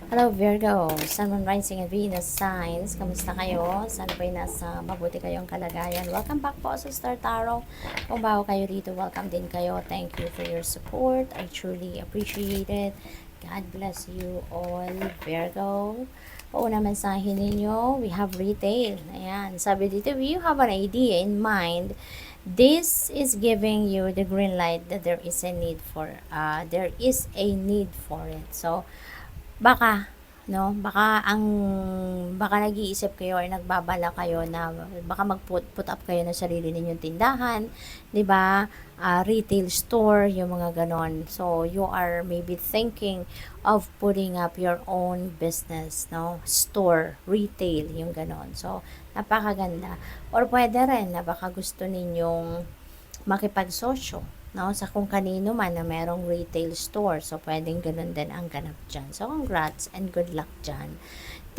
Hello Virgo, Sun, Moon, Rising, and Venus signs. Kamusta kayo? Sana ba'y nasa mabuti kayong kalagayan? Welcome back po sa Star Tarot. Kung bago kayo rito, welcome din kayo. Thank you for your support. I truly appreciate it. God bless you all, Virgo. Una mensahe ninyo, we have retail. Ayan, sabi dito, if you have an idea in mind, this is giving you the green light that there is a need for it. So, baka, no, baka nag-iisip kayo or nagbabala kayo na baka put up kayo ng sarili ninyong tindahan, 'di ba? Retail store, yung mga ganon. So, you are maybe thinking of putting up your own business, no? Store, retail, yung ganon. So, napakaganda. Or pwede rin na baka gusto ninyong makipagsosyo, no, sa kung kanino man na merong retail store. So, pwedeng ganun din ang ganap dyan. So, congrats and good luck dyan.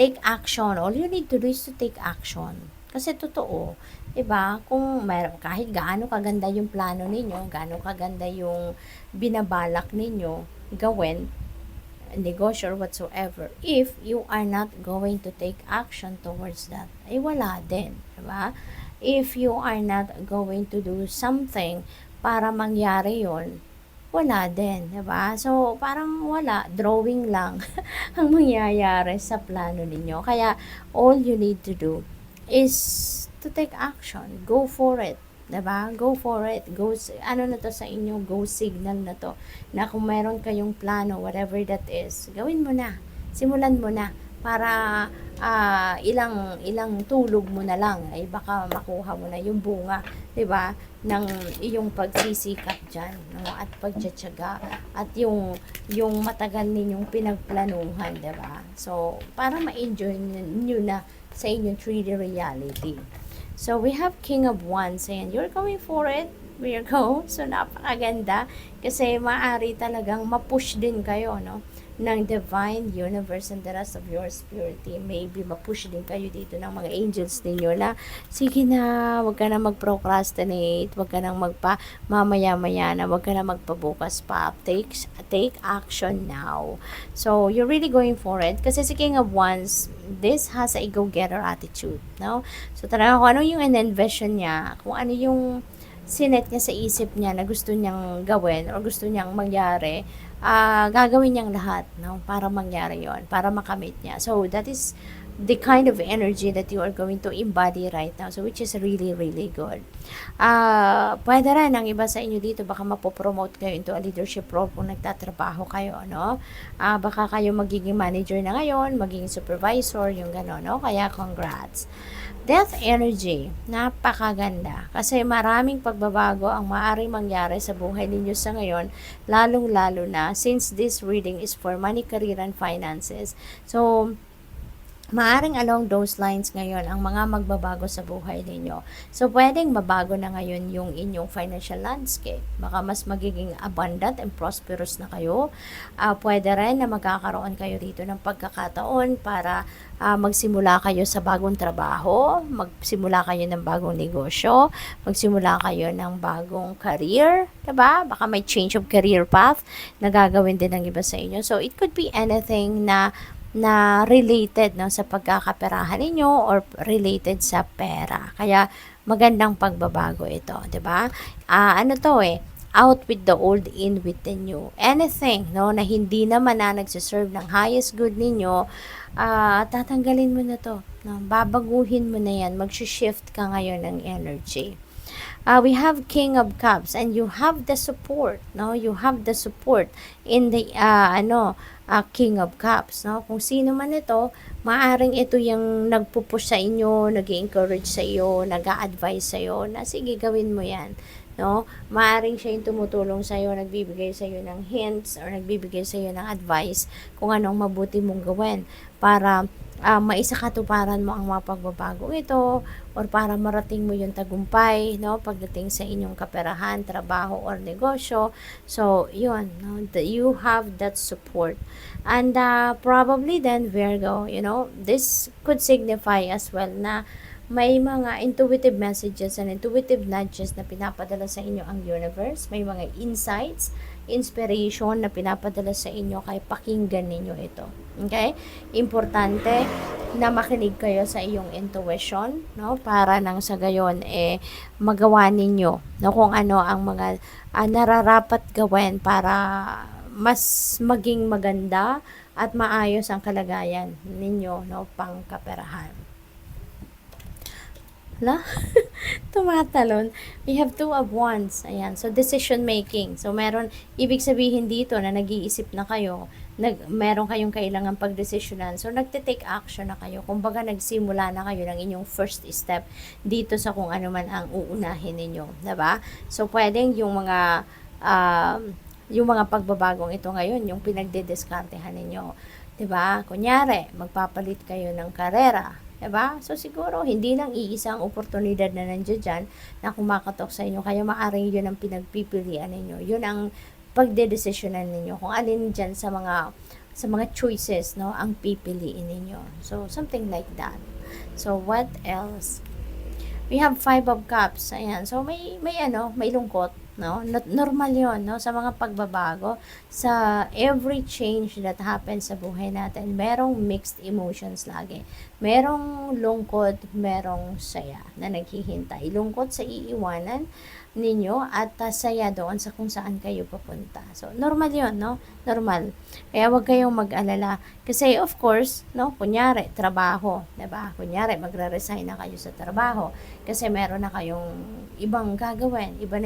Take action. All you need to do is to take action. Kasi totoo, 'di ba? Kung meron kahit gaano kaganda yung plano ninyo, gaano kaganda yung binabalak ninyo gawin, negosyo or whatsoever, if you are not going to take action towards that, ay wala din, 'di ba? If you are not going to do something para mangyari yon, wala din, 'di ba? So, parang wala, drawing lang ang mangyayari sa plano ninyo. Kaya, all you need to do is to take action. Go for it. 'Di ba? Go for it. Ano na to sa inyo, go signal na to. Na kung meron kayong plano, whatever that is, gawin mo na. Simulan mo na para ilang tulog mo na lang ay baka makuha mo na yung bunga, 'di ba, ng iyong pagsisikap diyan, no, at pagtitiyaga at yung matagal ninyong pinagplanuhan, 'di ba? So, para ma-enjoy niyo na sa inyong 3D reality. So, we have King of Wands and you're going for it, Virgo. So, napakaganda kasi maaari talagang ma-push din kayo, no, ng divine universe and the rest of your spirit team. Maybe ma-push din kayo dito ng mga angels ninyo na, sige na, wag ka na mag-procrastinate, wag ka nang mamaya-maya na, wag ka na magpabukas pa. Take action now. So, you're really going for it. Kasi si King of Wands, this has a go-getter attitude, no? So, talaga kung ano yung in-envision niya, kung ano yung sinet niya sa isip niya na gusto niyang gawin or gusto niyang mangyari, gagawin niyang lahat, no, para mangyari yon, para makamit niya. So, that is the kind of energy that you are going to embody right now. So, which is really, really good. Pwede rin ang iba sa inyo dito, baka mapopromote kayo into a leadership role kung nagtatrabaho kayo, no? Baka kayo magiging manager na ngayon, magiging supervisor, yung gano'n, no? Kaya, congrats. Death energy, napakaganda. Kasi maraming pagbabago ang maaaring mangyari sa buhay ninyo sa ngayon, lalong-lalo na since this reading is for money, career, and finances. So, maaring along those lines ngayon ang mga magbabago sa buhay ninyo. So, pwedeng mabago na ngayon yung inyong financial landscape. Baka mas magiging abundant and prosperous na kayo. Pwede rin na magkakaroon kayo rito ng pagkakataon para magsimula kayo sa bagong trabaho, magsimula kayo ng bagong negosyo, magsimula kayo ng bagong career, diba? Baka may change of career path na gagawin din ng iba sa inyo. So, it could be anything na related, no, sa pagkakaperahan ninyo or related sa pera. Kaya magandang pagbabago ito, 'di ba? Ano to out with the old, in with the new. Anything, no, na hindi naman na nagsiserve ng highest good ninyo, tatanggalin mo na to, no? Babaguhin mo na yan, mag-shift ka ngayon ng energy. We have King of Cups and you have the support, no? You have the support in the King of Cups, no? Kung sino man ito, maaring ito yung nagpupush sa inyo, nag-encourage sa iyo, nag-a-advise sa iyo na sige, gawin mo 'yan, no? Maaring siya yung tumutulong sa iyo, nagbibigay sa iyo ng hints or nagbibigay sa iyo ng advice kung anong mabuti mong gawin para maisakatuparan mo ang mga pagbabagong ito or para marating mo yung tagumpay, no, pagdating sa inyong kaperahan, trabaho or negosyo. So, yun, no, you have that support. And probably then, Virgo, this could signify as well na may mga intuitive messages and intuitive nudges na pinapadala sa inyo ang universe. May mga insights inspiration na pinapadala sa inyo, kaya pakinggan ninyo ito. Okay? Importante na makinig kayo sa iyong intuition, no? Para nang sa gayon, magawa ninyo, no? Kung ano ang mga nararapat gawin para mas maging maganda at maayos ang kalagayan ninyo, no? Pangkaperahan. Hala? Tumatalon. We have 2 of Wands. Ayan. So, decision making. So, meron, ibig sabihin dito na nag-iisip na kayo, meron kayong kailangan pagdesisyonan. So, nagte-take action na kayo. Kumbaga, nagsimula na kayo ng inyong first step dito sa kung ano man ang uunahin ninyo. Diba? So, pwedeng yung mga pagbabagong ito ngayon, yung pinagdedeskartehan ninyo. Diba? Kunyari, magpapalit kayo ng karera. Diba? So, siguro, hindi lang iisang oportunidad na nandiyan dyan na kumakatok sa inyo. Kaya maaaring yun ang pinagpipilian ninyo. Yun ang pagdedesisyonan ninyo. Kung alin dyan sa mga choices, no, ang pipiliin ninyo. So, something like that. So, what else? We have 5 of Cups. Ayan. So, may lungkot. No? Normal yon, no? Sa mga pagbabago, sa every change that happens sa buhay natin, merong mixed emotions lagi. Merong lungkot, merong saya na naghihintay. Lungkot sa iiwanan ninyo at saya doon sa kung saan kayo papunta. So, normal yon, no? Normal. Kaya wag kayong mag-alala. Kasi, of course, no? Kunyari, trabaho. Diba? Kunyari, magre-resign na kayo sa trabaho. Kasi meron na kayong ibang gagawin. Iba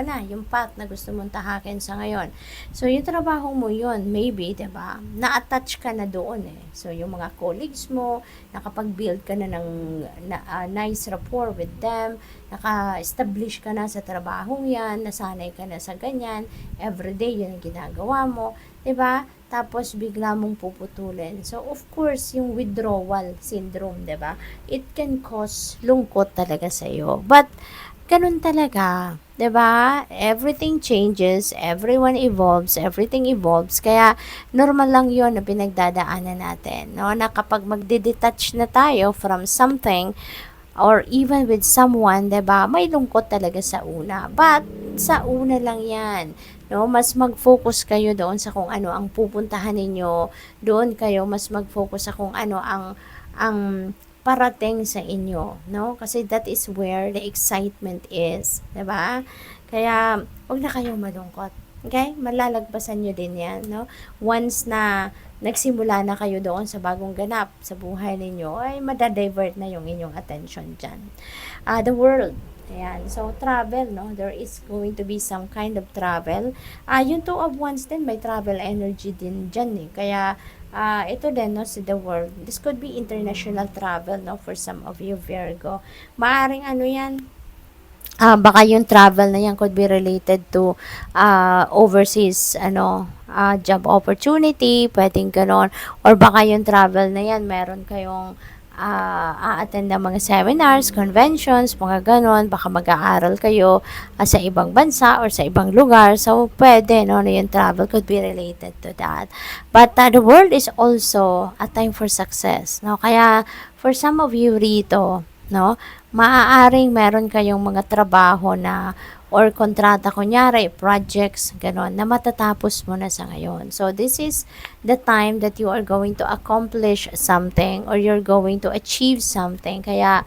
na yung path na gusto mong tahakin sa ngayon. So, yung trabaho mo yun, maybe, diba? Na-attach ka na doon eh. So, yung mga colleagues mo, nakapag-build ka na ng nice rapport with them, naka-establish ka na sa trabahong yan, nasanay ka na sa ganyan, everyday yun ang ginagawa mo, diba? Tapos bigla mong puputulin. So, of course, yung withdrawal syndrome, diba? It can cause lungkot talaga sa'yo. But, ganun talaga, diba? Everything changes, everyone evolves, everything evolves. Kaya, normal lang yon na pinagdadaanan natin, no? Na kapag magde-detach na tayo from something, or even with someone, diba, may lungkot talaga sa una. But, sa una lang yan. No? Mas mag-focus kayo doon sa kung ano ang pupuntahan ninyo. Doon kayo mas mag-focus sa kung ano ang parating sa inyo. No? Kasi that is where the excitement is. Diba? Kaya, huwag na kayong malungkot. Okay? Malalagpasan nyo din yan. No? Once na nagsimula na kayo doon sa bagong ganap sa buhay ninyo, ay madadivert na yung inyong attention dyan. The world. Ayan. So, travel, no? There is going to be some kind of travel. Yung 2 of Wands din, may travel energy din dyan eh. Kaya, ito din, no, sa the world. This could be international travel, no, for some of you, Virgo. Maaring ano yan, baka yung travel na yan could be related to overseas job opportunity, pwedeng ganon, or baka yung travel na yan meron kayong a-attend ng mga seminars, conventions, mga ganon, baka mag-aaral kayo sa ibang bansa or sa ibang lugar. So, pwede, no, na yung travel could be related to that. But the world is also a time for success, no? Kaya, for some of you rito, no, maaaring meron kayong mga trabaho na or kontrata, kunyari, projects, ganon, na matatapos mo na sa ngayon. So, this is the time that you are going to accomplish something or you're going to achieve something. Kaya,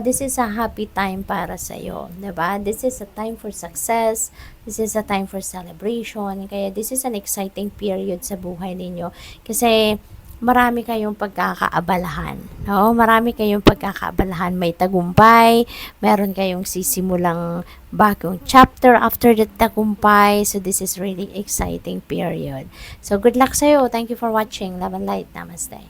this is a happy time para sa'yo. Diba? This is a time for success. This is a time for celebration. Kaya, this is an exciting period sa buhay ninyo. Kasi, marami kayong pagkakaabalahan. No? Marami kayong pagkakaabalahan. May tagumpay, meron kayong sisimulang bagong chapter after the tagumpay. So, this is really exciting period. So, good luck sa'yo. Thank you for watching. Love and light. Namaste.